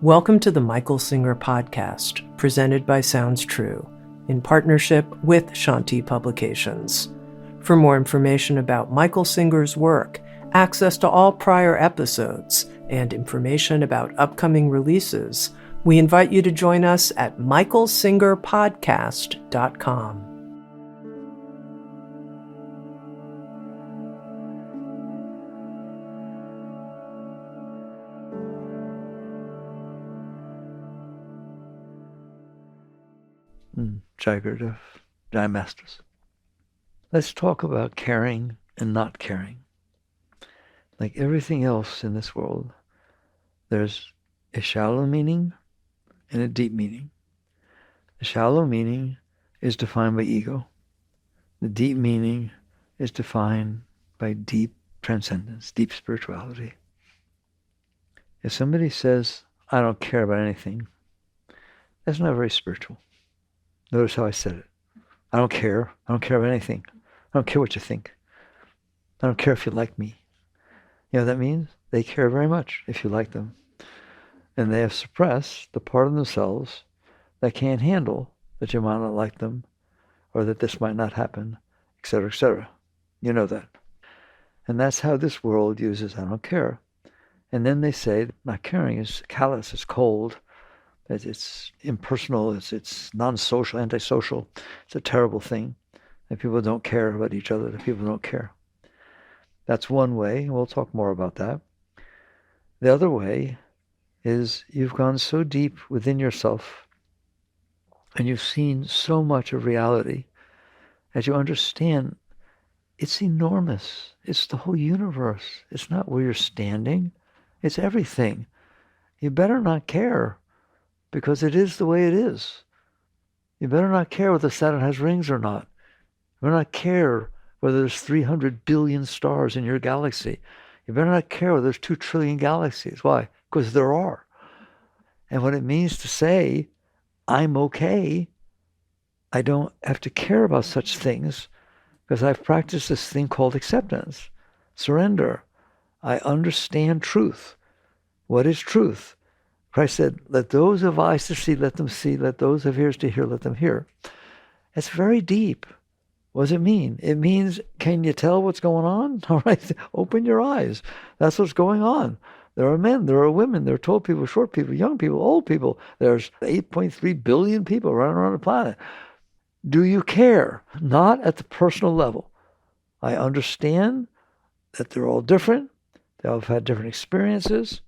Welcome to the Michael Singer podcast, presented by Sounds True, in partnership with Shanti Publications. For more information about Michael Singer's work, access to all prior episodes, and information about upcoming releases, we invite you to join us at michaelsingerpodcast.com. Jai Gurudev, Jai Masters. Let's talk about caring and not caring. Like everything else in this world, there's a shallow meaning and a deep meaning. The shallow meaning is defined by ego. The deep meaning is defined by deep transcendence, deep spirituality. If somebody says, I don't care about anything, that's not very spiritual. Notice how I said it. I don't care. I don't care about anything. I don't care what you think. I don't care if you like me. You know what that means? They care very much if you like them. And they have suppressed the part of themselves that can't handle that you might not like them, or that this might not happen, etc., etc. You know that. And that's how this world uses I don't care. And then they say not caring is callous, it's cold, it's impersonal, it's non-social, antisocial. It's a terrible thing that people don't care about each other, that people don't care. That's one way, and we'll talk more about that. The other way is you've gone so deep within yourself and you've seen so much of reality that you understand it's enormous. It's the whole universe. It's not where you're standing. It's everything. You better not care, because it is the way it is. You better not care whether Saturn has rings or not. You better not care whether there's 300 billion stars in your galaxy. You better not care whether there's 2 trillion galaxies. Why? Because there are. And what it means to say, I'm okay, I don't have to care about such things, because I've practiced this thing called acceptance, surrender. I understand truth. What is truth? Christ said, let those who have eyes to see, let them see. Let those who have ears to hear, let them hear. It's very deep. What does it mean? It means, can you tell what's going on? All right, open your eyes. That's what's going on. There are men, there are women, there are tall people, short people, young people, old people. There's 8.3 billion people running around the planet. Do you care? Not at the personal level. I understand that they're all different. They all have had different experiences.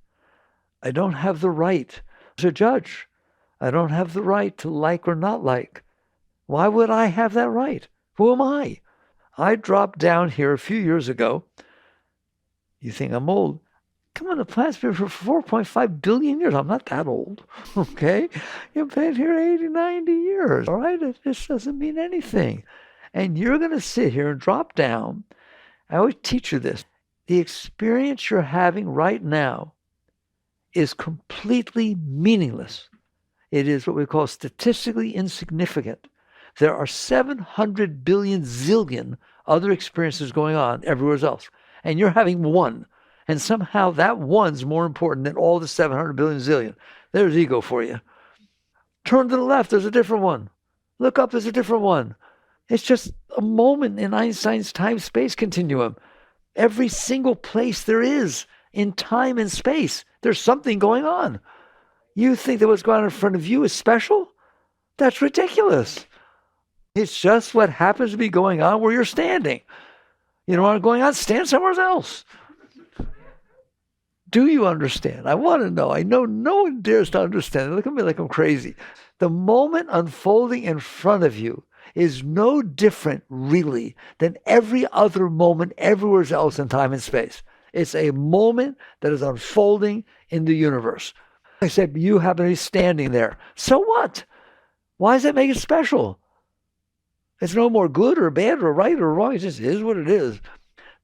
I don't have the right to judge. I don't have the right to like or not like. Why would I have that right? Who am I? I dropped down here a few years ago. You think I'm old? Come on, the planet's been for 4.5 billion years. I'm not that old, okay? You've been here 80, 90 years, all right? This doesn't mean anything. And you're going to sit here and drop down. I always teach you this. The experience you're having right now is completely meaningless. It is what we call statistically insignificant. There are 700 billion zillion other experiences going on everywhere else. And you're having one. And somehow that one's more important than all the 700 billion zillion. There's ego for you. Turn to the left, there's a different one. Look up, there's a different one. It's just a moment in Einstein's time-space continuum. Every single place there is in time and space, there's something going on. You think that what's going on in front of you is special? That's ridiculous. It's just what happens to be going on where you're standing. You don't want it going on, stand somewhere else. Do you understand? I want to know. I know no one dares to understand. Look at me like I'm crazy. The moment unfolding in front of you is no different, really, than every other moment everywhere else in time and space. It's a moment that is unfolding in the universe. I said, you happen to be standing there. So what? Why does that make it special? It's no more good or bad or right or wrong. It just is what it is.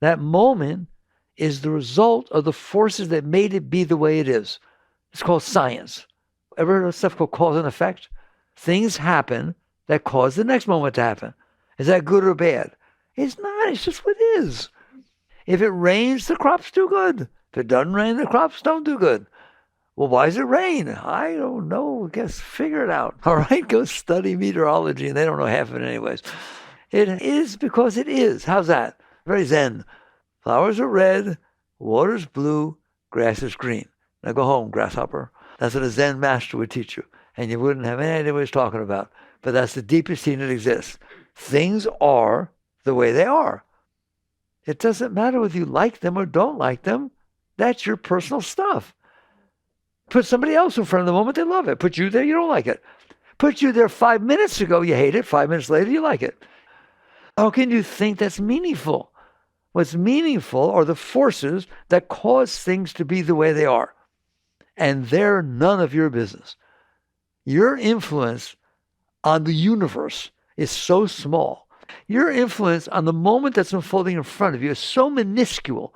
That moment is the result of the forces that made it be the way it is. It's called science. Ever heard of stuff called cause and effect? Things happen that cause the next moment to happen. Is that good or bad? It's not. It's just what it is. If it rains, the crops do good. If it doesn't rain, the crops don't do good. Well, why does it rain? I don't know. Guess figure it out. All right, go study meteorology, and they don't know half of it anyways. It is because it is. How's that? Very zen. Flowers are red, water's blue, grass is green. Now go home, grasshopper. That's what a Zen master would teach you. And you wouldn't have any idea what he's talking about. But that's the deepest thing that exists. Things are the way they are. It doesn't matter whether you like them or don't like them. That's your personal stuff. Put somebody else in front of the moment, they love it. Put you there, you don't like it. Put you there 5 minutes ago, you hate it. 5 minutes later, you like it. How can you think that's meaningful? What's meaningful are the forces that cause things to be the way they are. And they're none of your business. Your influence on the universe is so small. Your influence on the moment that's unfolding in front of you is so minuscule.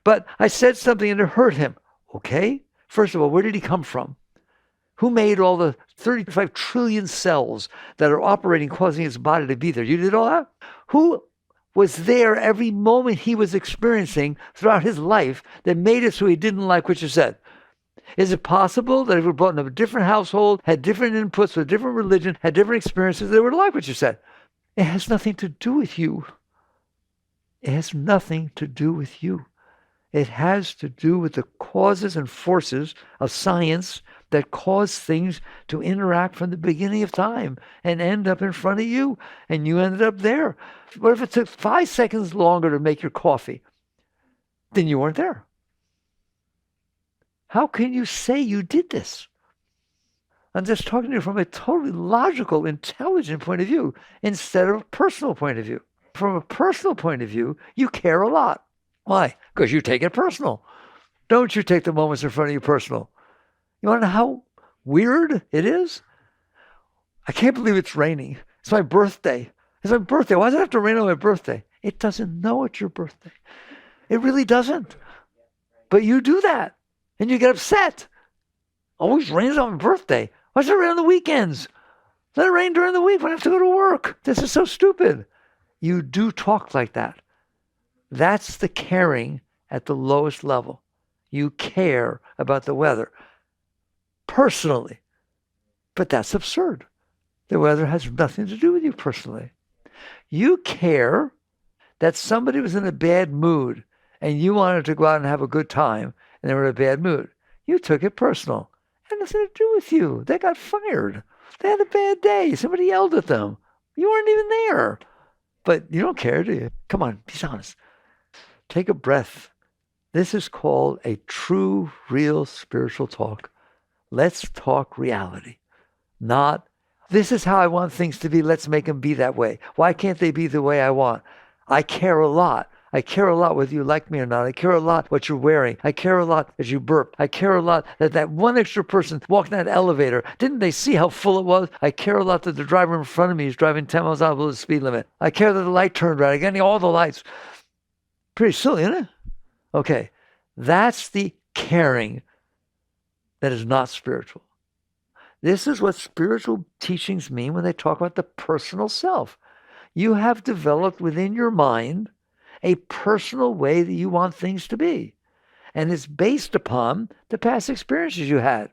But I said something and it hurt him. Okay? First of all, where did he come from? Who made all the 35 trillion cells that are operating, causing his body to be there? You did all that? Who was there every moment he was experiencing throughout his life that made it so he didn't like what you said? Is it possible that if we were brought in a different household, had different inputs, with a different religion, had different experiences, they would like what you said? It has nothing to do with you. It has nothing to do with you. It has to do with the causes and forces of science that cause things to interact from the beginning of time and end up in front of you, and you ended up there. What if it took 5 seconds longer to make your coffee? Then you weren't there. How can you say you did this? I'm just talking to you from a totally logical, intelligent point of view instead of a personal point of view. From a personal point of view, you care a lot. Why? Because you take it personal. Don't you take the moments in front of you personal. You want to know how weird it is? I can't believe it's raining. It's my birthday. It's my birthday. Why does it have to rain on my birthday? It doesn't know it's your birthday. It really doesn't. But you do that. And you get upset. Always rains on my birthday. Why does it rain on the weekends? Let it rain during the week when I have to go to work. This is so stupid. You do talk like that. That's the caring at the lowest level. You care about the weather personally. But that's absurd. The weather has nothing to do with you personally. You care that somebody was in a bad mood and you wanted to go out and have a good time and they were in a bad mood. You took it personal. It had nothing to do with you. They got fired. They had a bad day. Somebody yelled at them. You weren't even there. But you don't care, do you? Come on, be honest. Take a breath. This is called a true, real spiritual talk. Let's talk reality. Not, this is how I want things to be. Let's make them be that way. Why can't they be the way I want? I care a lot. I care a lot whether you like me or not. I care a lot what you're wearing. I care a lot as you burp. I care a lot that one extra person walked in that elevator. Didn't they see how full it was? I care a lot that the driver in front of me is driving 10 miles out below the speed limit. I care that the light turned red. I get all the lights. Pretty silly, isn't it? Okay, that's the caring that is not spiritual. This is what spiritual teachings mean when they talk about the personal self. You have developed within your mind a personal way that you want things to be. And it's based upon the past experiences you had.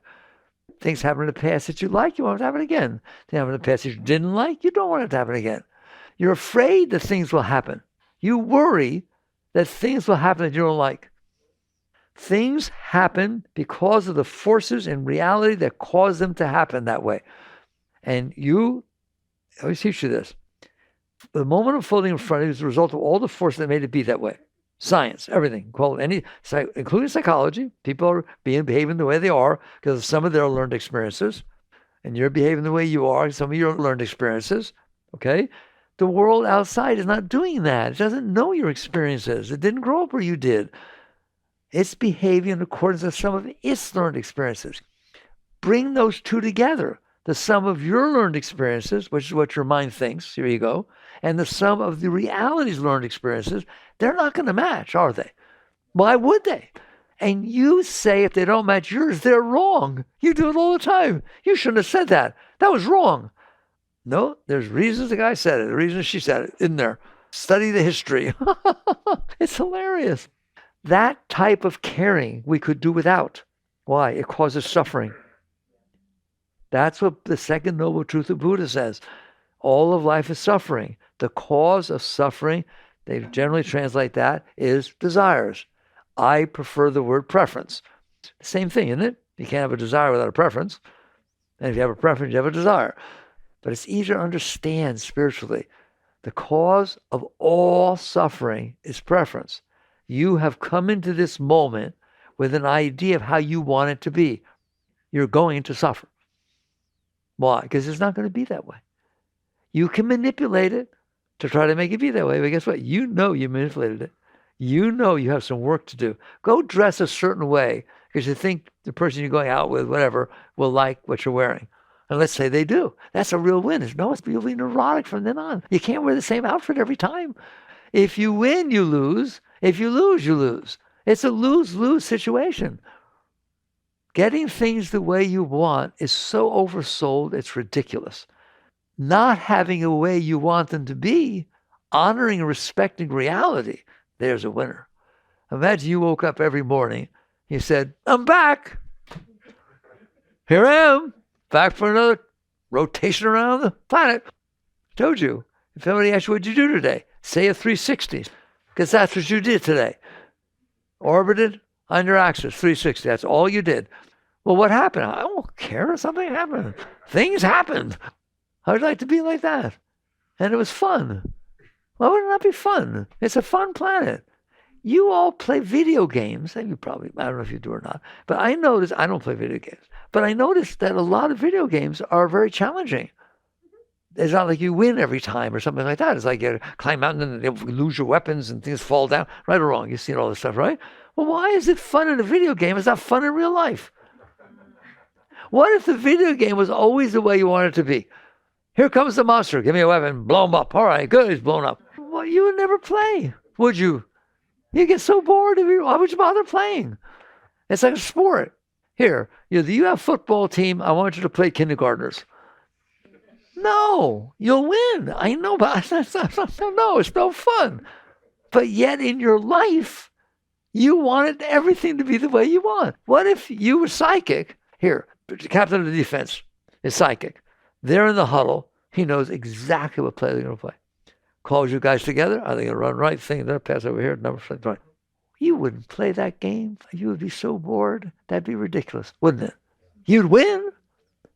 Things happen in the past that you like, you want it to happen again. Things happen in the past that you didn't like, you don't want it to happen again. You're afraid that things will happen. You worry that things will happen that you don't like. Things happen because of the forces in reality that cause them to happen that way. And I always teach you this. The moment unfolding in front of you is the result of all the forces that made it be that way. Science, everything, including psychology. People are behaving the way they are because of some of their learned experiences. And you're behaving the way you are, some of your learned experiences. Okay? The world outside is not doing that. It doesn't know your experiences. It didn't grow up where you did. It's behaving in accordance with some of its learned experiences. Bring those two together. The sum of your learned experiences, which is what your mind thinks, here you go, and the sum of the reality's learned experiences, they're not going to match, are they? Why would they? And you say if they don't match yours, they're wrong. You do it all the time. You shouldn't have said that. That was wrong. No, there's reasons the guy said it, the reasons she said it in there. Study the history. It's hilarious. That type of caring we could do without. Why? It causes suffering. That's what the second noble truth of Buddha says. All of life is suffering. The cause of suffering, they generally translate that, is desires. I prefer the word preference. Same thing, isn't it? You can't have a desire without a preference. And if you have a preference, you have a desire. But it's easier to understand spiritually. The cause of all suffering is preference. You have come into this moment with an idea of how you want it to be. You're going to suffer. Why? Because it's not going to be that way. You can manipulate it to try to make it be that way, but guess what? You know you manipulated it. You know you have some work to do. Go dress a certain way because you think the person you're going out with, whatever, will like what you're wearing. And let's say they do. That's a real win. It's really neurotic from then on. You can't wear the same outfit every time. If you win, you lose. If you lose, you lose. It's a lose-lose situation. Getting things the way you want is so oversold, it's ridiculous. Not having a way you want them to be, honoring and respecting reality, there's a winner. Imagine you woke up every morning, you said, I'm back. Here I am, back for another rotation around the planet. I told you, if somebody asks you what you do today, say a 360, because that's what you did today. Orbited on your axis, 360, that's all you did. Well, what happened? I don't care. Something happened. Things happened. I would like to be like that. And it was fun. Why would it not be fun? It's a fun planet. You all play video games. And you probably, I don't know if you do or not. But I noticed, I don't play video games. But I noticed that a lot of video games are very challenging. It's not like you win every time or something like that. It's like you climb a mountain and you lose your weapons and things fall down. Right or wrong? You've seen all this stuff, right? Well, why is it fun in a video game? It's not fun in real life. What if the video game was always the way you want it to be? Here comes the monster. Give me a weapon. Blow him up. All right, good. He's blown up. Well, you would never play, would you? You get so bored. Why would you bother playing? It's like a sport. Here, you have a football team. I want you to play kindergartners. No, you'll win. I know, but no, it's no fun. But yet in your life, you wanted everything to be the way you want. What if you were psychic? Here, the captain of the defense is psychic. They're in the huddle. He knows exactly what play they're going to play. Calls you guys together. Are they going to run right? Thing, they're pass over here. Number right. You wouldn't play that game. You would be so bored. That'd be ridiculous, wouldn't it? You'd win,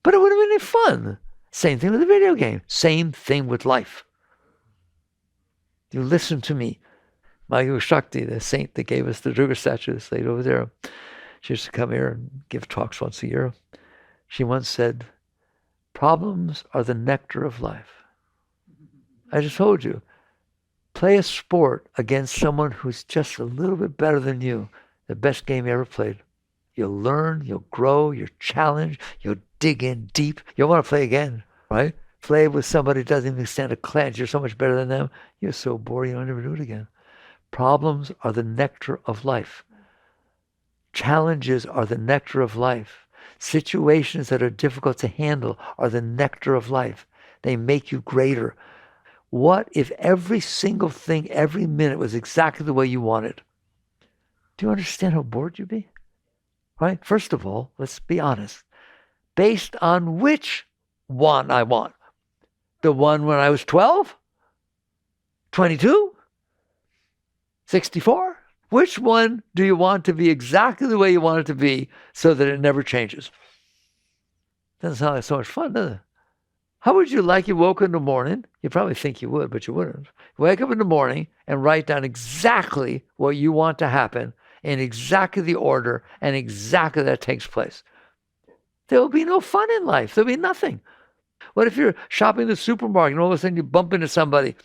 but it wouldn't be any fun. Same thing with the video game. Same thing with life. You listen to me. Mayu Shakti, the saint that gave us the Durga statue that's laid over there. She used to come here and give talks once a year. She once said, problems are the nectar of life. I just told you, play a sport against someone who's just a little bit better than you. The best game you ever played. You'll learn, you'll grow, you're challenged, you'll dig in deep. You'll want to play again, right? Play with somebody who doesn't even stand a chance. You're so much better than them. You're so bored, you'll never do it again. Problems are the nectar of life. Challenges are the nectar of life. Situations that are difficult to handle are the nectar of life. They make you greater. What if every single thing, every minute was exactly the way you wanted? Do you understand how bored you'd be? Right? First of all, let's be honest. Based on which one I want? The one when I was 12? 22? 64? Which one do you want to be exactly the way you want it to be so that it never changes? Doesn't sound like so much fun, does it? How would you like you woke in the morning? You probably think you would, but you wouldn't. Wake up in the morning and write down exactly what you want to happen in exactly the order and exactly that takes place. There will be no fun in life. There'll be nothing. What if you're shopping in the supermarket and all of a sudden you bump into somebody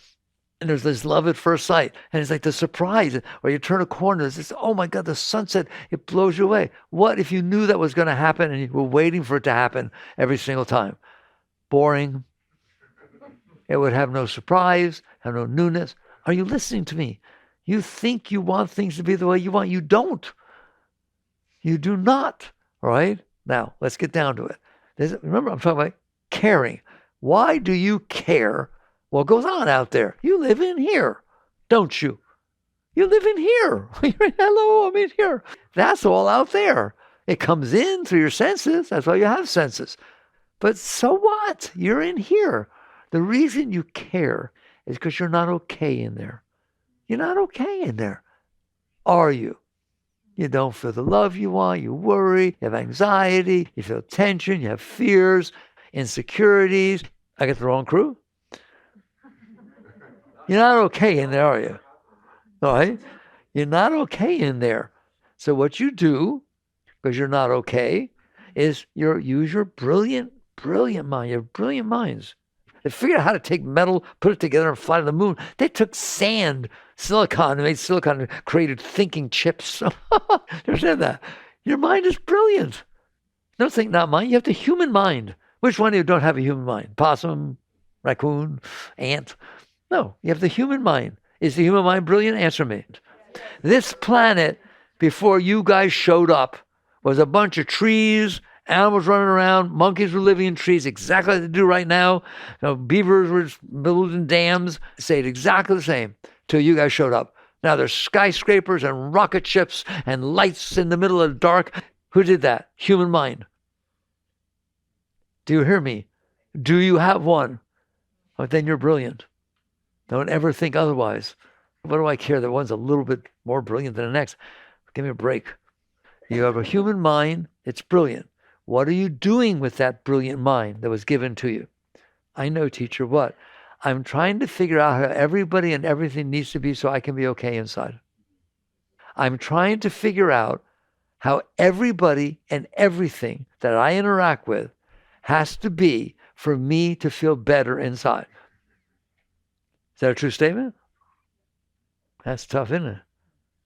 and there's this love at first sight and it's like the surprise, or you turn a corner, there's this, oh my God, the sunset, it blows you away. What if you knew that was going to happen and you were waiting for it to happen every single time? Boring. It would have no surprise, have no newness. Are you listening to me? You think you want things to be the way you want. You don't. You do not. All right? Now, let's get down to it. Remember, I'm talking about caring. Why do you care what goes on out there? You live in here, don't you? You live in here. Hello, I'm in here. That's all out there. It comes in through your senses. That's why you have senses. But so what? You're in here. The reason you care is because you're not okay in there. You're not okay in there. Are you? You don't feel the love you want. You worry. You have anxiety. You feel tension. You have fears, insecurities. I get the wrong crew? You're not okay in there, are you? All right? You're not okay in there. So what you do, because you're not okay, is use your brilliant mind. You have brilliant minds. They figured out how to take metal, put it together, and fly to the moon. They took sand, silicon, and made silicon and created thinking chips. You understand that? Your mind is brilliant. Don't think not mine. You have the human mind. Which one of you don't have a human mind? Possum, raccoon, ant? No, you have the human mind. Is the human mind brilliant? Answer me. This planet, before you guys showed up, was a bunch of trees, animals running around, monkeys were living in trees exactly like they do right now. Beavers were building dams. Stayed exactly the same till you guys showed up. Now there's skyscrapers and rocket ships and lights in the middle of the dark. Who did that? Human mind. Do you hear me? Do you have one? Oh, then you're brilliant. Don't ever think otherwise. What do I care that one's a little bit more brilliant than the next? Give me a break. You have a human mind. It's brilliant. What are you doing with that brilliant mind that was given to you? I know, teacher, what? I'm trying to figure out how everybody and everything needs to be so I can be okay inside. I'm trying to figure out how everybody and everything that I interact with has to be for me to feel better inside. Is that a true statement? That's tough, isn't it?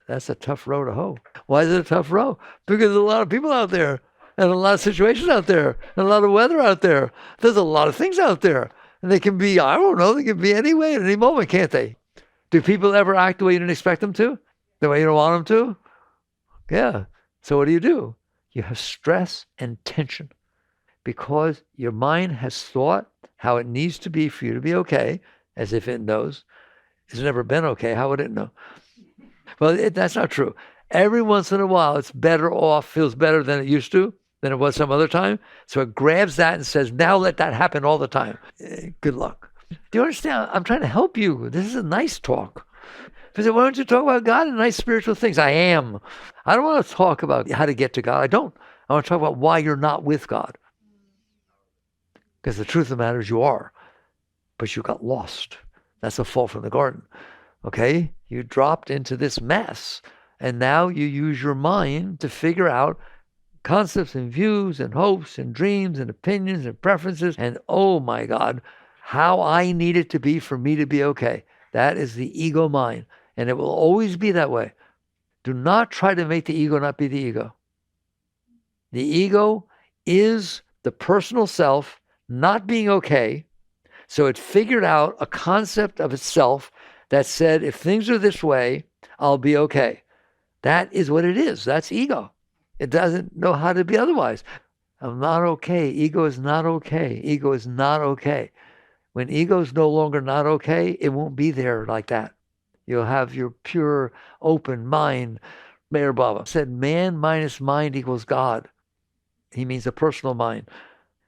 That's a tough row to hoe. Why is it a tough row? Because there's a lot of people out there, and a lot of situations out there, and a lot of weather out there. There's a lot of things out there. And they can be, I don't know, they can be any way at any moment, can't they? Do people ever act the way you didn't expect them to? The way you don't want them to? Yeah. So what do? You have stress and tension because your mind has thought how it needs to be for you to be okay, as if it knows. It's never been okay. How would it know? Well, that's not true. Every once in a while, it's better off, feels better than it used to, than it was some other time. So it grabs that and says, now let that happen all the time. Good luck. Do you understand? I'm trying to help you. This is a nice talk. Because why don't you talk about God and nice spiritual things? I am. I don't want to talk about how to get to God. I don't. I want to talk about why you're not with God. Because the truth of the matter is you are. But you got lost. That's a fall from the garden. Okay? You dropped into this mess. And now you use your mind to figure out concepts and views and hopes and dreams and opinions and preferences. And oh my God, how I need it to be for me to be okay. That is the ego mind. And it will always be that way. Do not try to make the ego not be the ego. The ego is the personal self not being okay. So it figured out a concept of itself that said, if things are this way, I'll be okay. That is what it is. That's ego. It doesn't know how to be otherwise. I'm not okay. Ego is not okay. Ego is not okay. When ego is no longer not okay, it won't be there like that. You'll have your pure, open mind. Mayor Baba said, man minus mind equals God. He means a personal mind.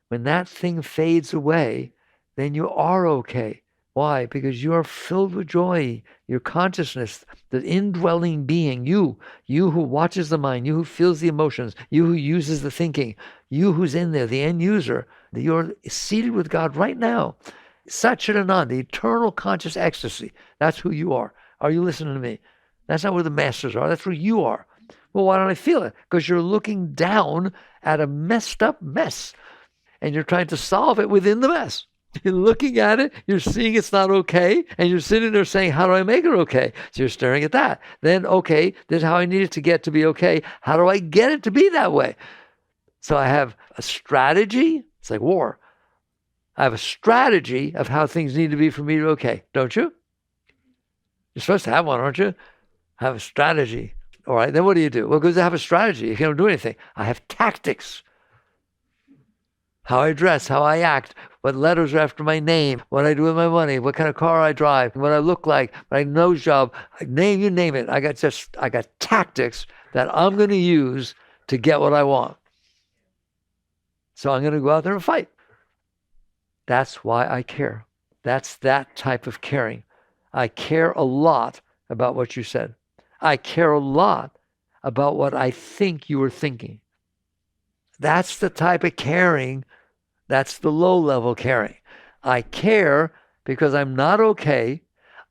When that thing fades away, then you are okay. Why? Because you are filled with joy. Your consciousness, the indwelling being, you who watches the mind, you who feels the emotions, you who uses the thinking, you who's in there, the end user, you're seated with God right now. Satchidananda, the eternal conscious ecstasy. That's who you are. Are you listening to me? That's not where the masters are. That's where you are. Well, why don't I feel it? Because you're looking down at a messed up mess and you're trying to solve it within the mess. You're looking at it, you're seeing it's not okay, and you're sitting there saying, how do I make it okay? So you're staring at that. Then, okay, this is how I need it to get to be okay. How do I get it to be that way? So I have a strategy. It's like war. I have a strategy of how things need to be for me to be okay. Don't you? You're supposed to have one, aren't you? Have a strategy. All right, then what do? Well, because I have a strategy. You don't do anything. I have tactics. How I dress, how I act, what letters are after my name, what I do with my money, what kind of car I drive, what I look like, my nose job, you name it. I got tactics that I'm going to use to get what I want. So I'm going to go out there and fight. That's why I care. That's that type of caring. I care a lot about what you said. I care a lot about what I think you were thinking. That's the type of caring. That's the low-level caring. I care because I'm not okay.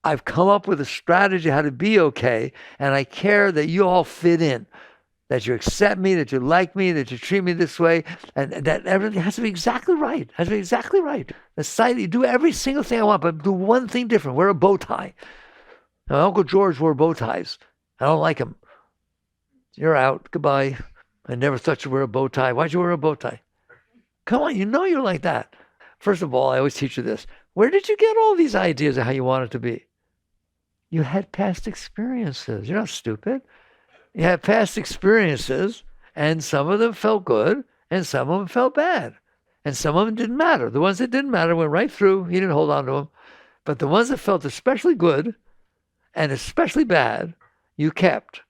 I've come up with a strategy how to be okay, and I care that you all fit in, that you accept me, that you like me, that you treat me this way, and that everything has to be exactly right. Has to be exactly right. The site, you do every single thing I want, but do one thing different. Wear a bow tie. Now, Uncle George wore bow ties. I don't like him. You're out. Goodbye. I never thought you'd wear a bow tie. Why'd you wear a bow tie? Come on, you know you're like that. First of all, I always teach you this. Where did you get all these ideas of how you want it to be? You had past experiences. You're not stupid. You had past experiences, and some of them felt good, and some of them felt bad. And some of them didn't matter. The ones that didn't matter went right through. You didn't hold on to them. But the ones that felt especially good and especially bad, you kept.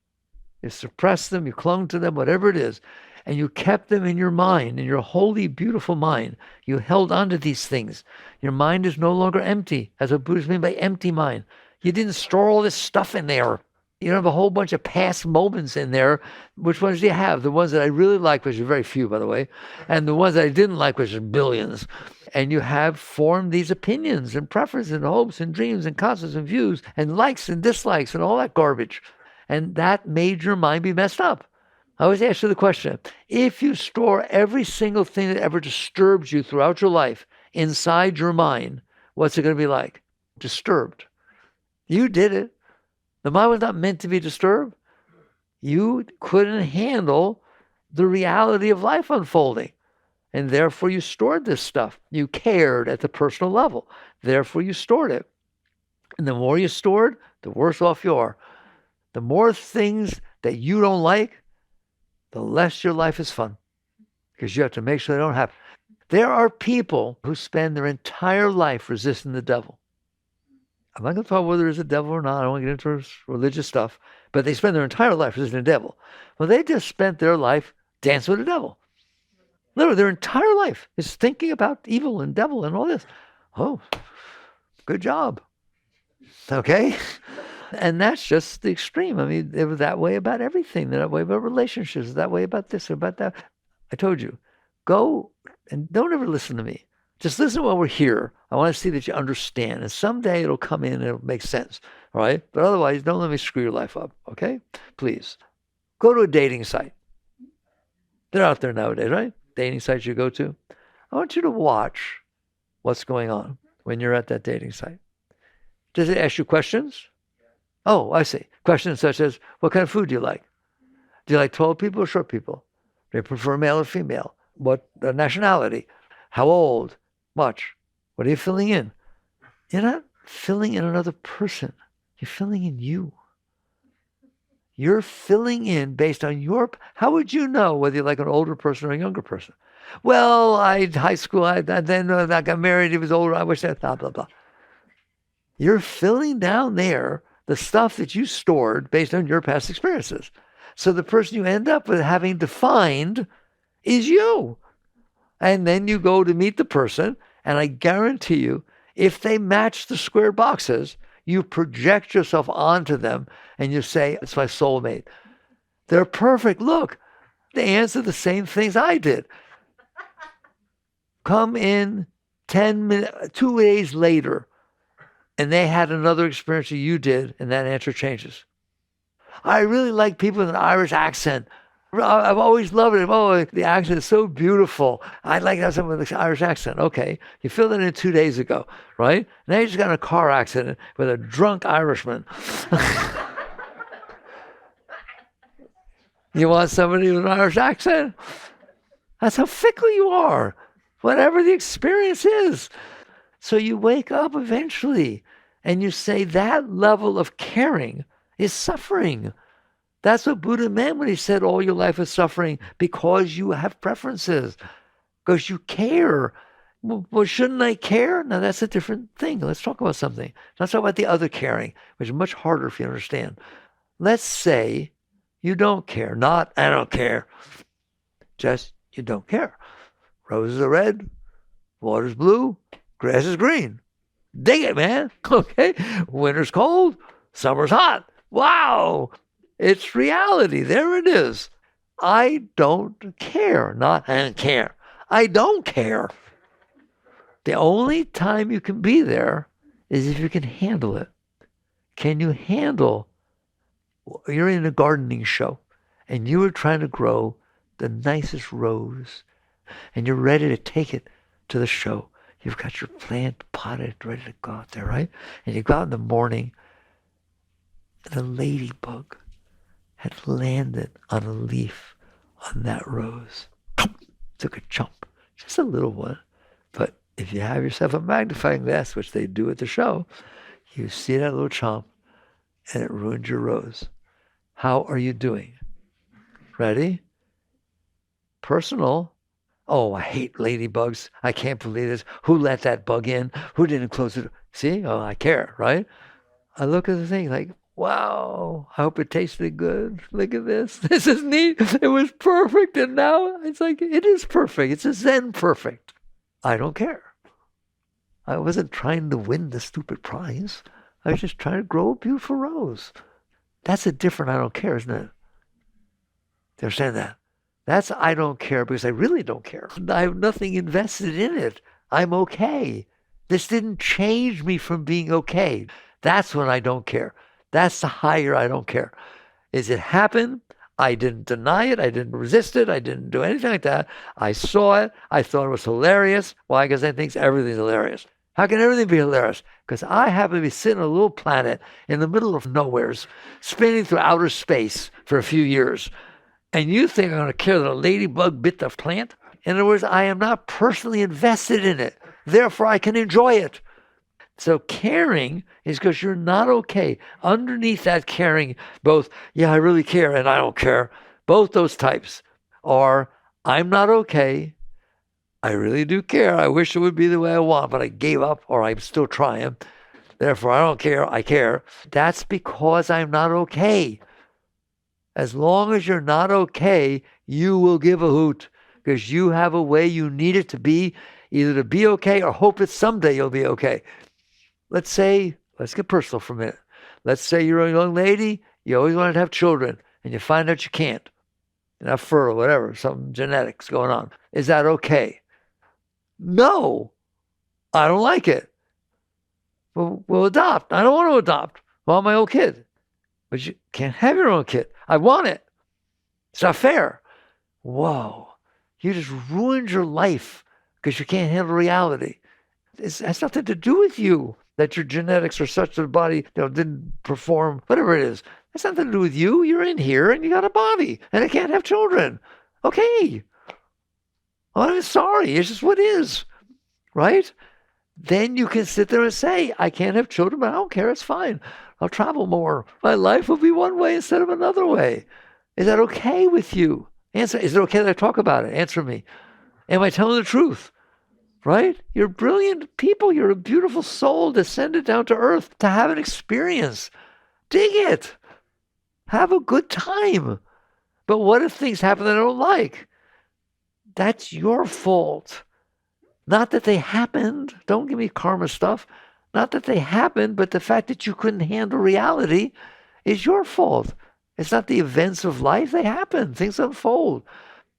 You suppressed them, you clung to them, whatever it is, and you kept them in your mind, in your holy, beautiful mind. You held on to these things. Your mind is no longer empty, as what Buddhists mean by empty mind. You didn't store all this stuff in there. You don't have a whole bunch of past moments in there. Which ones do you have? The ones that I really like, which are very few, by the way, and the ones that I didn't like, which are billions. And you have formed these opinions and preferences and hopes and dreams and concepts and views and likes and dislikes and all that garbage. And that made your mind be messed up. I always ask you the question, if you store every single thing that ever disturbed you throughout your life inside your mind, what's it going to be like? Disturbed. You did it. The mind was not meant to be disturbed. You couldn't handle the reality of life unfolding. And therefore you stored this stuff. You cared at the personal level. Therefore you stored it. And the more you stored, the worse off you are. The more things that you don't like, the less your life is fun. Because you have to make sure they don't happen. There are people who spend their entire life resisting the devil. I'm not going to talk whether there's a devil or not. I don't want to get into religious stuff. But they spend their entire life resisting the devil. Well, they just spent their life dancing with the devil. Literally, their entire life is thinking about evil and devil and all this. Oh, good job. Okay? And that's just the extreme. I mean, they were that way about everything. They're that way about relationships. That way about this or about that. I told you, go and don't ever listen to me. Just listen while we're here. I want to see that you understand. And someday it'll come in and it'll make sense. All right? But otherwise, don't let me screw your life up. Okay? Please. Go to a dating site. They're out there nowadays, right? Dating sites you go to. I want you to watch what's going on when you're at that dating site. Does it ask you questions? Oh, I see. Questions such as, what kind of food do you like? Do you like tall people or short people? Do you prefer male or female? What nationality? How old? Much? What are you filling in? You're not filling in another person. You're filling in you. You're filling in based on your... How would you know whether you like an older person or a younger person? Well, high school, then I got married, he was older, I wish that, blah, blah, blah. You're filling down there the stuff that you stored based on your past experiences. So the person you end up with having defined is you. And then you go to meet the person, and I guarantee you, if they match the square boxes, you project yourself onto them, and you say, it's my soulmate. They're perfect. Look, they answer the same things I did. Come in 10 minutes, 2 days later, and they had another experience that you did, and that answer changes. I really like people with an Irish accent. I've always loved it. Oh, the accent is so beautiful. I'd like to have someone with an Irish accent. Okay, you filled it in 2 days ago, right? Now you just got in a car accident with a drunk Irishman. You want somebody with an Irish accent? That's how fickle you are, whatever the experience is. So you wake up eventually and you say that level of caring is suffering. That's what Buddha meant when he said all your life is suffering, because you have preferences, because you care. Well, shouldn't I care? Now that's a different thing. Let's talk about something. Let's talk about the other caring, which is much harder for you to understand. Let's say You don't care. Not, I don't care. Just, you don't care. Roses are red, water's blue, grass is green. Dig it, man. Okay? Winter's cold, summer's hot. Wow. It's reality. There it is. I don't care. Not, I don't care. I don't care. The only time you can be there is if you can handle it. Can you handle, you're in a gardening show and you are trying to grow the nicest rose and you're ready to take it to the show. You've got your plant potted, ready to go out there, right? And you go out in the morning and a ladybug had landed on a leaf on that rose. Took a chomp, just a little one. But if you have yourself a magnifying glass, which they do at the show, you see that little chomp and it ruined your rose. How are you doing? Ready? Personal. Oh, I hate ladybugs. I can't believe this. Who let that bug in? Who didn't close it? See? Oh, I care, right? I look at the thing like, wow, I hope it tasted good. Look at this. This is neat. It was perfect. And now it's like, it is perfect. It's a Zen perfect. I don't care. I wasn't trying to win the stupid prize. I was just trying to grow a beautiful rose. That's a different I don't care, isn't it? Do you understand that? That's I don't care because I really don't care. I have nothing invested in it. I'm okay. This didn't change me from being okay. That's when I don't care. That's the higher I don't care. Is it happened? I didn't deny it. I didn't resist it. I didn't do anything like that. I saw it. I thought it was hilarious. Why? Because I think everything's hilarious. How can everything be hilarious? Because I happen to be sitting on a little planet in the middle of nowheres, spinning through outer space for a few years. And you think I'm going to care that a ladybug bit the plant? In other words, I am not personally invested in it. Therefore, I can enjoy it. So caring is because you're not okay. Underneath that caring, both, yeah, I really care and I don't care, both those types are, I'm not okay. I really do care. I wish it would be the way I want, but I gave up or I'm still trying. Therefore, I don't care. I care. That's because I'm not okay. As long as you're not okay, you will give a hoot because you have a way you need it to be, either to be okay or hope that someday you'll be okay. Let's get personal for a minute. Let's say you're a young lady, you always wanted to have children, and you find out you can't. You're not fertile, whatever, some genetics going on. Is that okay? No, I don't like it. Well, we'll adopt. I don't want to adopt. I want my own kid. But you can't have your own kid. I want it. It's not fair. Whoa. You just ruined your life because you can't handle reality. It has nothing to do with you that your genetics are such that the body didn't perform, whatever it is. It's nothing to do with you. You're in here and you got a body and I can't have children. Okay. Well, I'm sorry. It's just what is, right? Then you can sit there and say, I can't have children, but I don't care. It's fine. I'll travel more. My life will be one way instead of another way. Is that okay with you? Answer. Is it okay that I talk about it? Answer me. Am I telling the truth? Right? You're brilliant people. You're a beautiful soul descended down to earth to have an experience. Dig it. Have a good time. But what if things happen that I don't like? That's your fault. Not that they happened. Don't give me karma stuff. Not that they happened, but the fact that you couldn't handle reality is your fault. It's not the events of life. They happen. Things unfold.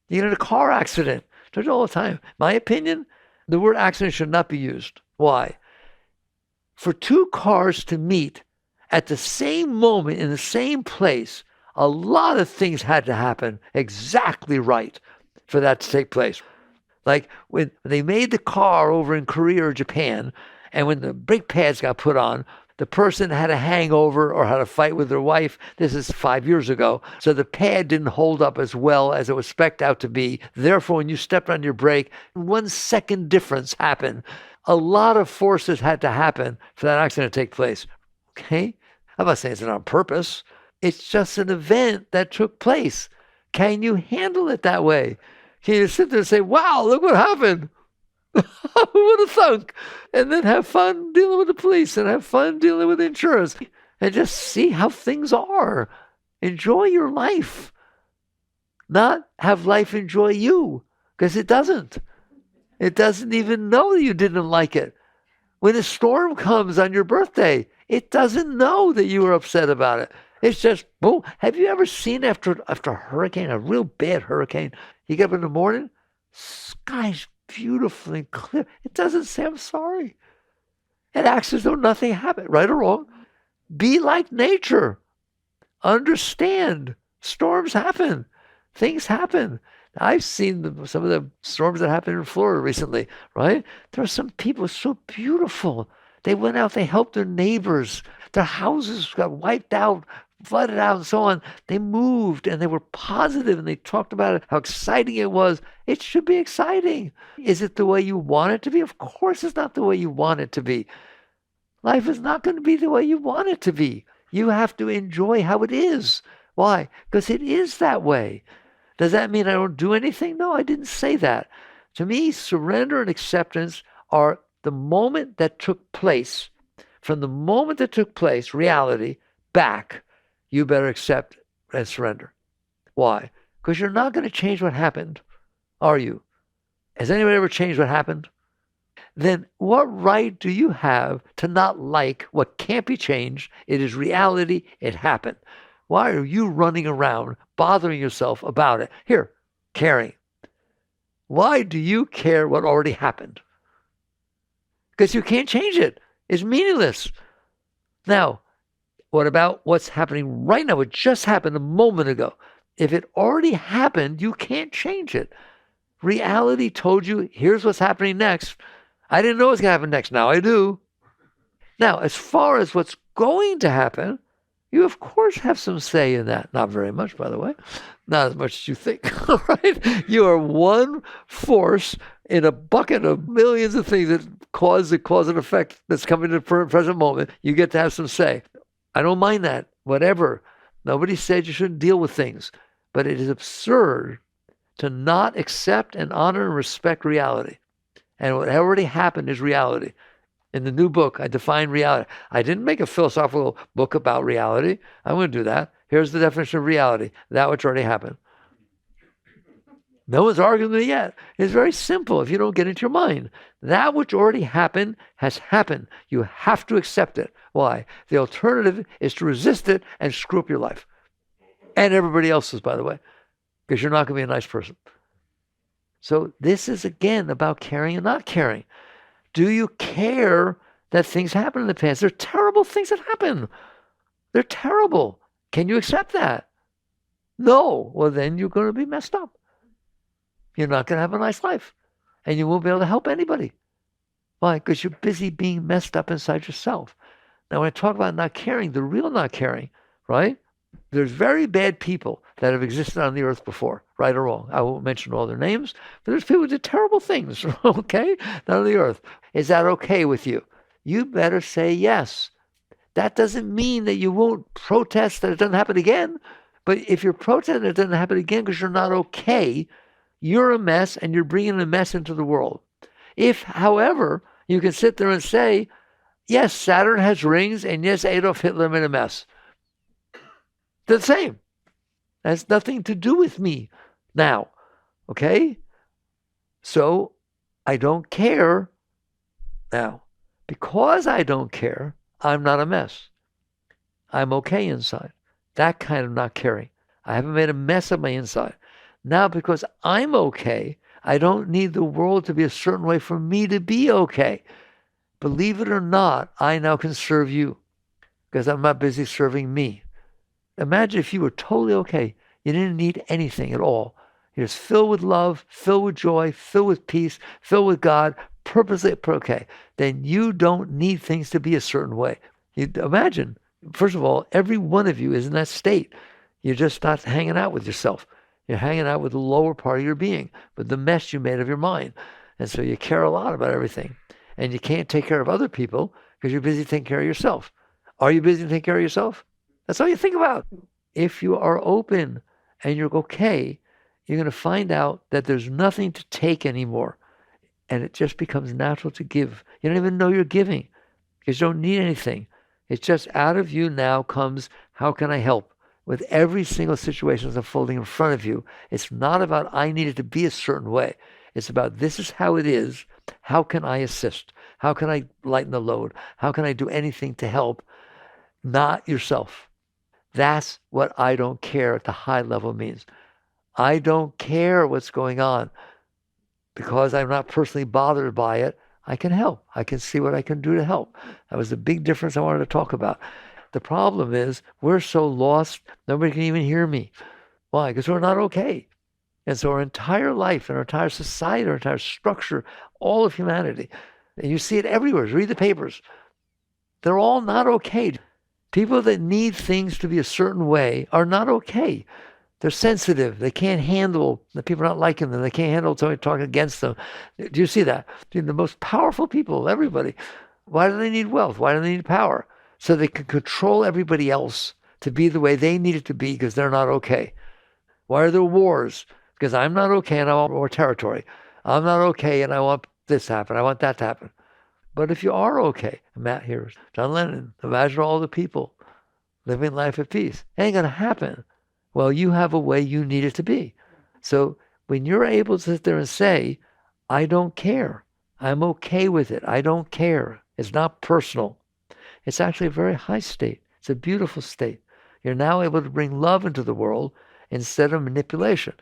You get in a car accident. I do it all the time. My opinion, the word accident should not be used. Why? For two cars to meet at the same moment in the same place, a lot of things had to happen exactly right for that to take place. Like when they made the car over in Korea or Japan, and when the brake pads got put on, the person had a hangover or had a fight with their wife. This is 5 years ago. So the pad didn't hold up as well as it was spec'd out to be. Therefore, when you stepped on your brake, 1 second difference happened. A lot of forces had to happen for that accident to take place. Okay? I'm not saying it's not on purpose. It's just an event that took place. Can you handle it that way? Can you sit there and say, wow, look what happened? Who would have thunk? And then have fun dealing with the police and have fun dealing with insurance and just see how things are. Enjoy your life, not have life enjoy you, because it doesn't. It doesn't even know you didn't like it. When a storm comes on your birthday, it doesn't know that you were upset about it. It's just, boom. Have you ever seen after a hurricane, a real bad hurricane, you get up in the morning, sky's beautiful and clear. It doesn't say, I'm sorry. It acts as though nothing happened, right or wrong. Be like nature. Understand. Storms happen. Things happen. I've seen some of the storms that happened in Florida recently, right? There are some people so beautiful. They went out, they helped their neighbors. Their houses got wiped out, flooded out, and so on. They moved and they were positive and they talked about it, how exciting it was. It should be exciting. Is it the way you want it to be? Of course it's not the way you want it to be. Life is not going to be the way you want it to be. You have to enjoy how it is. Why? Because it is that way. Does that mean I don't do anything? No, I didn't say that. To me, surrender and acceptance are the moment that took place. From the moment that took place, reality, back, you better accept and surrender. Why? Because you're not going to change what happened, are you? Has anybody ever changed what happened? Then what right do you have to not like what can't be changed? It is reality. It happened. Why are you running around bothering yourself about it? Here, caring. Why do you care what already happened? Because you can't change it. It's meaningless. Now, what about what's happening right now? It just happened a moment ago. If it already happened, you can't change it. Reality told you, here's what's happening next. I didn't know what's going to happen next. Now I do. Now, as far as what's going to happen, you, of course, have some say in that. Not very much, by the way. Not as much as you think. All right? You are one force in a bucket of millions of things that cause and effect that's coming to the present moment. You get to have some say. I don't mind that. Whatever. Nobody said you shouldn't deal with things. But it is absurd to not accept and honor and respect reality. And what already happened is reality. In the new book, I define reality. I didn't make a philosophical book about reality. I'm going to do that. Here's the definition of reality. That which already happened. No one's arguing with it yet. It's very simple if you don't get into your mind. That which already happened has happened. You have to accept it. Why? The alternative is to resist it and screw up your life. And everybody else's, by the way. Because you're not going to be a nice person. So this is, again, about caring and not caring. Do you care that things happen in the past? There are terrible things that happen. They're terrible. Can you accept that? No. Well, then you're going to be messed up. You're not going to have a nice life. And you won't be able to help anybody. Why? Because you're busy being messed up inside yourself. Now, when I talk about not caring, the real not caring, right? There's very bad people that have existed on the earth before, right or wrong. I won't mention all their names, but there's people who did terrible things, okay? Not on the earth. Is that okay with you? You better say yes. That doesn't mean that you won't protest that it doesn't happen again. But if you're protesting that it doesn't happen again because you're not okay, you're a mess and you're bringing a mess into the world. If, however, you can sit there and say, yes, Saturn has rings, and yes, Adolf Hitler made a mess. They're the same. That has nothing to do with me now. Okay? So I don't care now. Because I don't care, I'm not a mess. I'm okay inside. That kind of not caring. I haven't made a mess of my inside. Now, because I'm okay, I don't need the world to be a certain way for me to be okay. Believe it or not, I now can serve you because I'm not busy serving me. Imagine if you were totally okay. You didn't need anything at all. You're just filled with love, filled with joy, filled with peace, filled with God, purposely okay. Then you don't need things to be a certain way. You imagine, first of all, every one of you is in that state. You're just not hanging out with yourself. You're hanging out with the lower part of your being, with the mess you made of your mind. And so you care a lot about everything. And you can't take care of other people because you're busy taking care of yourself. Are you busy taking care of yourself? That's all you think about. If you are open and you're okay, you're going to find out that there's nothing to take anymore. And it just becomes natural to give. You don't even know you're giving because you don't need anything. It's just out of you now comes, how can I help? with every single situation that's unfolding in front of you. It's not about I need it to be a certain way. It's about this is how it is. How can I assist? How can I lighten the load? How can I do anything to help? Not yourself. That's what I don't care at the high level means. I don't care what's going on. Because I'm not personally bothered by it, I can help. I can see what I can do to help. That was the big difference I wanted to talk about. The problem is we're so lost, nobody can even hear me. Why? Because we're not okay. And so our entire life and our entire society, our entire structure, all of humanity, and you see it everywhere. Read the papers. They're all not okay. People that need things to be a certain way are not okay. They're sensitive. They can't handle the people not liking them. They can't handle somebody talking against them. Do you see that? The most powerful people, everybody. Why do they need wealth? Why do they need power? So they can control everybody else to be the way they need it to be because they're not okay. Why are there wars? Because I'm not okay and I want more territory. I'm not okay and I want this to happen. I want that to happen. But if you are okay, Matt here, John Lennon, imagine all the people living life at peace. It ain't going to happen. Well, you have a way you need it to be. So when you're able to sit there and say, I don't care. I'm okay with it. I don't care. It's not personal. It's actually a very high state. It's a beautiful state. You're now able to bring love into the world instead of manipulation.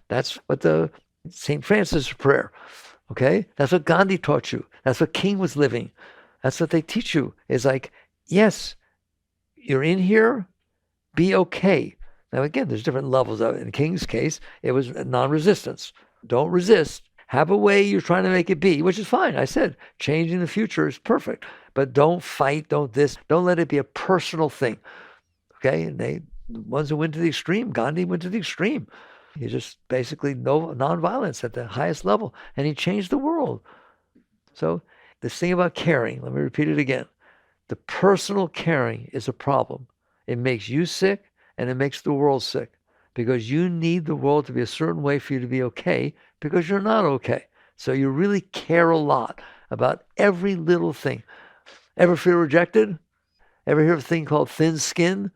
That's what the St. Francis prayer, okay? That's what Gandhi taught you. That's what King was living. That's what they teach you. Is like, yes, you're in here, be okay. Now, again, there's different levels of it. In King's case, it was non-resistance. Don't resist. Have a way you're trying to make it be, which is fine. I said, changing the future is perfect. But don't fight, don't let it be a personal thing. Okay? And the ones who went to the extreme, Gandhi went to the extreme. He just basically nonviolence at the highest level. And he changed the world. So this thing about caring, let me repeat it again. The personal caring is a problem. It makes you sick and it makes the world sick because you need the world to be a certain way for you to be okay because you're not okay. So you really care a lot about every little thing. Ever feel rejected? Ever hear of a thing called thin skin?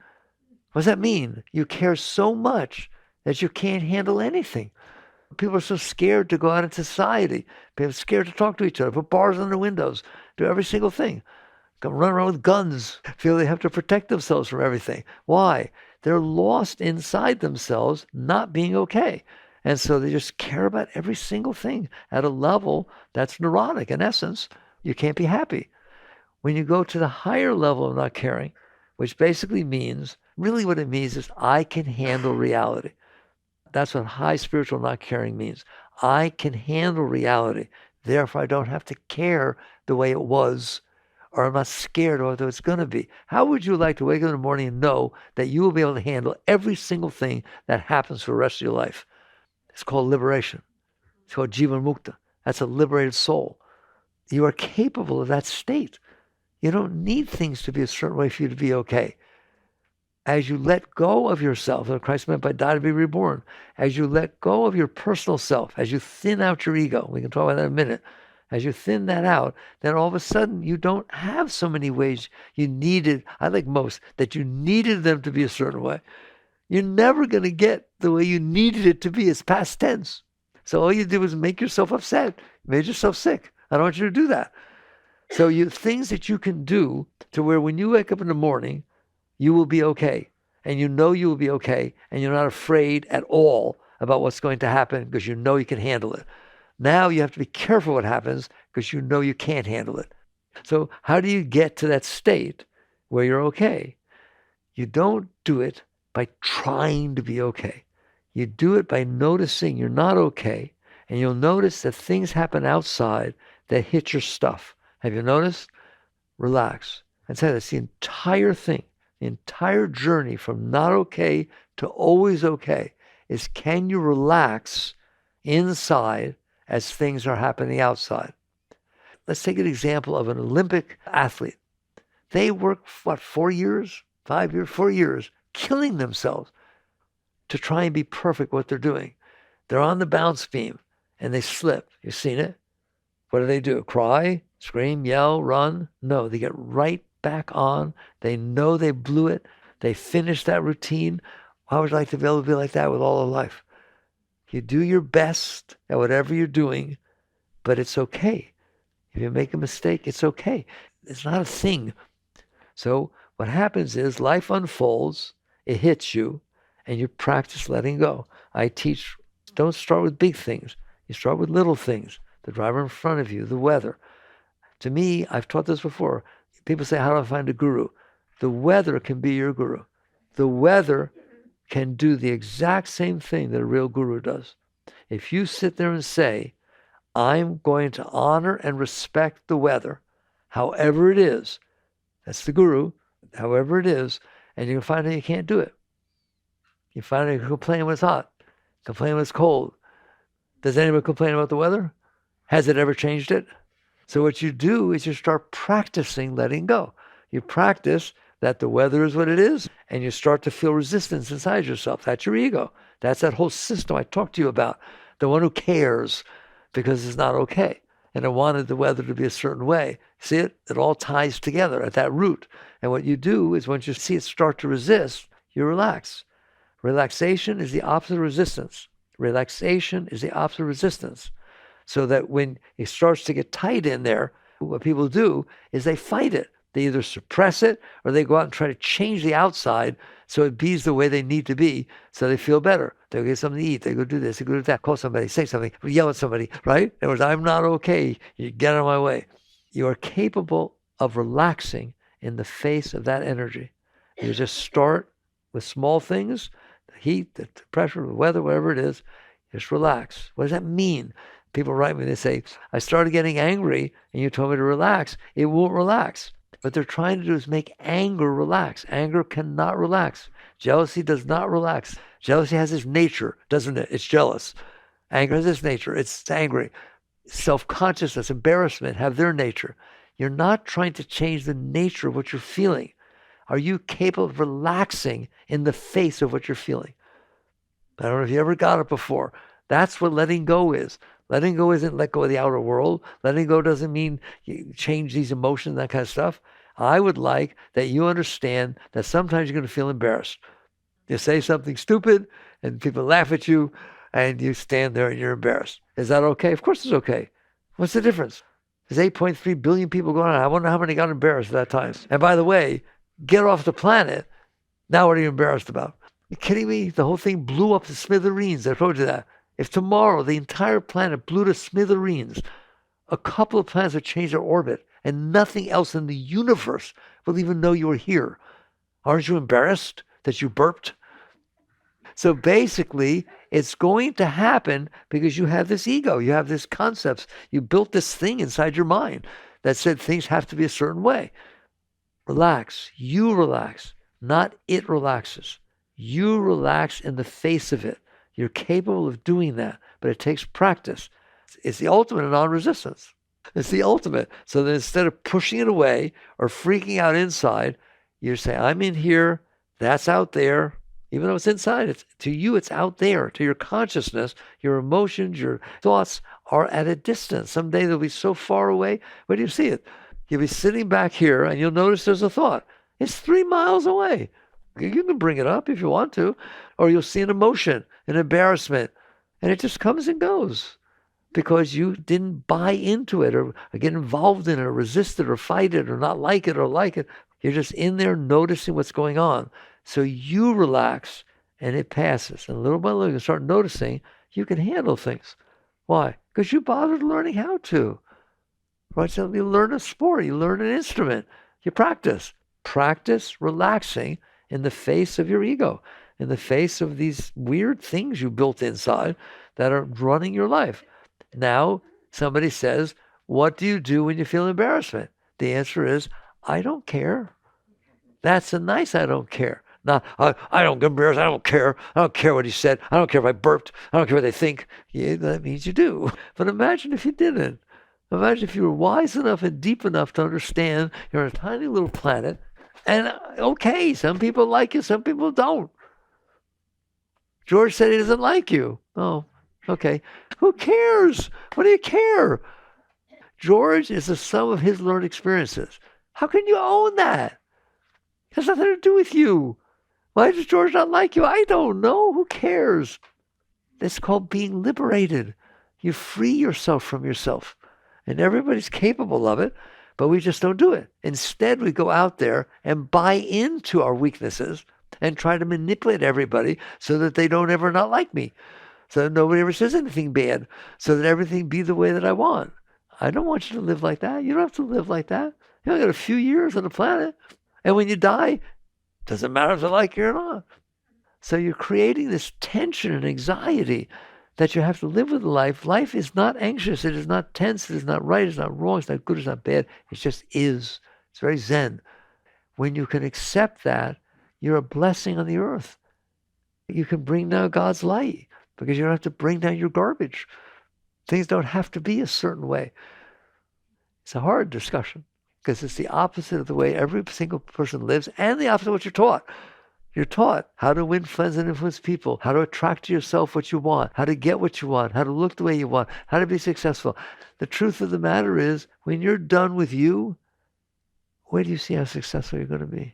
What does that mean? You care so much that you can't handle anything. People are so scared to go out in society. People are scared to talk to each other, put bars on their windows, do every single thing. Come run around with guns, feel they have to protect themselves from everything. Why? They're lost inside themselves, not being okay. And so they just care about every single thing at a level that's neurotic. In essence, you can't be happy. When you go to the higher level of not caring, which basically means, really what it means is I can handle reality. That's what high spiritual not caring means. I can handle reality. Therefore, I don't have to care the way it was, or I'm not scared of what it's going to be. How would you like to wake up in the morning and know that you will be able to handle every single thing that happens for the rest of your life? It's called liberation. It's called Jivan Mukta. That's a liberated soul. You are capable of that state. You don't need things to be a certain way for you to be okay. As you let go of yourself, and Christ meant by die to be reborn, as you let go of your personal self, as you thin out your ego, we can talk about that in a minute, as you thin that out, then all of a sudden you don't have so many ways you needed, I like most, that you needed them to be a certain way. You're never going to get the way you needed it to be. It's past tense. So all you did was make yourself upset, made yourself sick. I don't want you to do that. So things that you can do to where when you wake up in the morning, you will be okay. And you know you will be okay. And you're not afraid at all about what's going to happen because you know you can handle it. Now you have to be careful what happens because you know you can't handle it. So how do you get to that state where you're okay? You don't do it by trying to be okay. You do it by noticing you're not okay. And you'll notice that things happen outside that hit your stuff. Have you noticed? Relax. And say that's the entire thing. The entire journey from not okay to always okay is can you relax inside as things are happening outside? Let's take an example of an Olympic athlete. They work, 4 years, 5 years, 4 years, killing themselves to try and be perfect what they're doing. They're on the bounce beam and they slip. You've seen it? What do? Cry, scream, yell, run? No, they get right back on. They know they blew it. They finish that routine. How would you like to be able to be like that with all of life? You do your best at whatever you're doing, but it's okay. If you make a mistake, it's okay. It's not a thing. So what happens is life unfolds, it hits you, and you practice letting go. I teach, don't start with big things. You start with little things. The driver in front of you, the weather. To me, I've taught this before. People say, how do I find a guru? The weather can be your guru. The weather can do the exact same thing that a real guru does. If you sit there and say, I'm going to honor and respect the weather, however it is, that's the guru, however it is, and you can find out you can't do it. You find out you complain when it's hot, complain when it's cold. Does anyone complain about the weather? Has it ever changed it? So what you do is you start practicing letting go. You practice that the weather is what it is, and you start to feel resistance inside yourself. That's your ego. That's that whole system I talked to you about. The one who cares because it's not okay. And I wanted the weather to be a certain way. See it? It all ties together at that root. And what you do is once you see it start to resist, you relax. Relaxation is the opposite of resistance. Relaxation is the opposite of resistance. So that when it starts to get tight in there, what people do is they fight it. They either suppress it or they go out and try to change the outside so it be the way they need to be so they feel better. They go get something to eat. They go do this. They go do that. Call somebody. Say something. Yell at somebody. Right? In other words, I'm not okay. You get out of my way. You are capable of relaxing in the face of that energy. You just start with small things, the heat, the pressure, the weather, whatever it is. Just relax. What does that mean? People write me, they say, I started getting angry and you told me to relax. It won't relax. What they're trying to do is make anger relax. Anger cannot relax. Jealousy does not relax. Jealousy has its nature, doesn't it? It's jealous. Anger has its nature. It's angry. Self-consciousness, embarrassment have their nature. You're not trying to change the nature of what you're feeling. Are you capable of relaxing in the face of what you're feeling? I don't know if you ever got it before. That's what letting go is. Letting go isn't let go of the outer world. Letting go doesn't mean you change these emotions, that kind of stuff. I would like that you understand that sometimes you're going to feel embarrassed. You say something stupid and people laugh at you and you stand there and you're embarrassed. Is that okay? Of course it's okay. What's the difference? There's 8.3 billion people going on. I wonder how many got embarrassed at that time. And by the way, get off the planet. Now what are you embarrassed about? Are you kidding me? The whole thing blew up to smithereens. I told you that. If tomorrow the entire planet blew to smithereens, a couple of planets would change their orbit and nothing else in the universe will even know you were here. Aren't you embarrassed that you burped? So basically, it's going to happen because you have this ego. You have these concepts. You built this thing inside your mind that said things have to be a certain way. Relax. You relax. Not it relaxes. You relax in the face of it. You're capable of doing that, but it takes practice. It's the ultimate in non-resistance. It's the ultimate. So that instead of pushing it away or freaking out inside, you say, I'm in here, that's out there. Even though it's inside, to you, it's out there. To your consciousness, your emotions, your thoughts are at a distance. Someday they'll be so far away. Where do you see it? You'll be sitting back here and you'll notice there's a thought. It's 3 miles away. You can bring it up if you want to. Or you'll see an emotion, an embarrassment, and it just comes and goes because you didn't buy into it or get involved in it or resist it or fight it or not like it or like it. You're just in there noticing what's going on. So you relax and it passes. And little by little, you start noticing you can handle things. Why? Because you bothered learning how to. Right? So you learn a sport, you learn an instrument, you practice. Practice relaxing in the face of your ego, in the face of these weird things you built inside that are running your life. Now, somebody says, what do you do when you feel embarrassment? The answer is, I don't care. That's a nice I don't care. Not, I don't get embarrassed. I don't care. I don't care what he said. I don't care if I burped. I don't care what they think. Yeah, that means you do. But imagine if you didn't. Imagine if you were wise enough and deep enough to understand you're on a tiny little planet. And okay, some people like you, some people don't. George said he doesn't like you. Oh, okay. Who cares? What do you care? George is the sum of his learned experiences. How can you own that? It has nothing to do with you. Why does George not like you? I don't know. Who cares? That's called being liberated. You free yourself from yourself. And everybody's capable of it, but we just don't do it. Instead, we go out there and buy into our weaknesses and try to manipulate everybody so that they don't ever not like me, so that nobody ever says anything bad, so that everything be the way that I want. I don't want you to live like that. You don't have to live like that. You only got a few years on the planet. And when you die, doesn't matter if they like you or not. So you're creating this tension and anxiety that you have to live with life. Life is not anxious. It is not tense. It is not right. It's not wrong. It's not good. It's not bad. It just is. It's very zen. When you can accept that, you're a blessing on the earth. You can bring down God's light because you don't have to bring down your garbage. Things don't have to be a certain way. It's a hard discussion because it's the opposite of the way every single person lives and the opposite of what you're taught. You're taught how to win friends and influence people, how to attract to yourself what you want, how to get what you want, how to look the way you want, how to be successful. The truth of the matter is, when you're done with you, where do you see how successful you're going to be?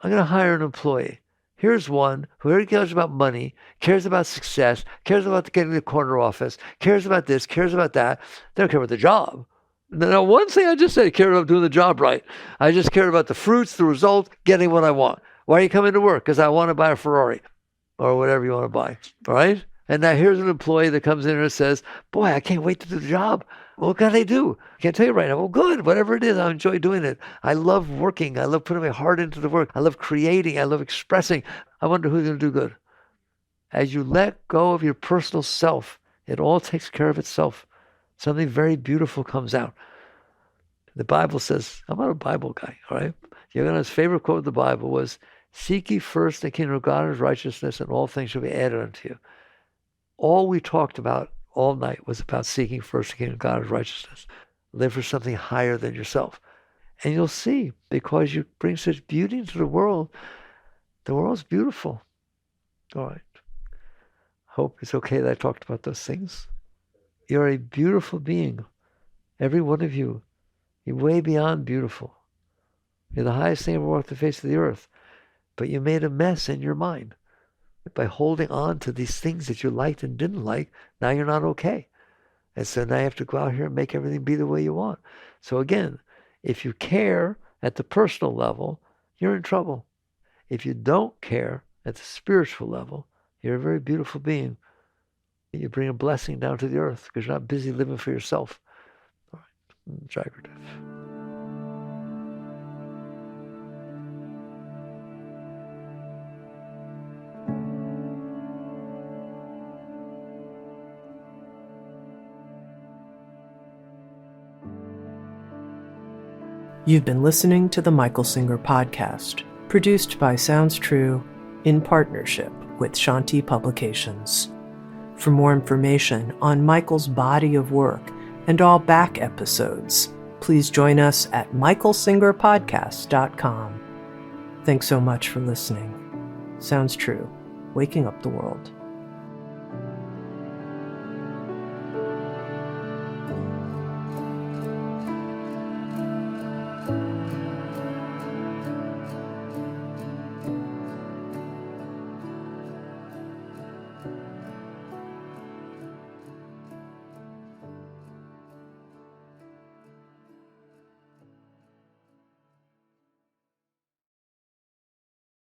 I'm going to hire an employee. Here's one who already cares about money, cares about success, cares about getting the corner office, cares about this, cares about that. They don't care about the job. Now, one thing I just said, I care about doing the job right. I just care about the fruits, the result, getting what I want. Why are you coming to work? Because I want to buy a Ferrari or whatever you want to buy, all right? And now here's an employee that comes in and says, boy, I can't wait to do the job. What can I do? I can't tell you right now. Well, good. Whatever it is, I enjoy doing it. I love working. I love putting my heart into the work. I love creating. I love expressing. I wonder who's going to do good. As you let go of your personal self, it all takes care of itself. Something very beautiful comes out. The Bible says, I'm not a Bible guy, all right? Yogananda's favorite quote of the Bible was, seek ye first the kingdom of God and his righteousness, and all things shall be added unto you. All we talked about all night was about seeking first the kingdom of God and his righteousness. Live for something higher than yourself. And you'll see, because you bring such beauty into the world's beautiful. All right. Hope it's okay that I talked about those things. You're a beautiful being. Every one of you. You're way beyond beautiful. You're the highest thing ever walked the face of the earth. But you made a mess in your mind. By holding on to these things that you liked and didn't like, now you're not okay. And so now you have to go out here and make everything be the way you want. So again, if you care at the personal level, you're in trouble. If you don't care at the spiritual level, you're a very beautiful being. You bring a blessing down to the earth because you're not busy living for yourself. All right, Jagrative. You've been listening to the Michael Singer Podcast, produced by Sounds True in partnership with Shanti Publications. For more information on Michael's body of work and all back episodes, please join us at michaelsingerpodcast.com. Thanks so much for listening. Sounds True, waking up the world.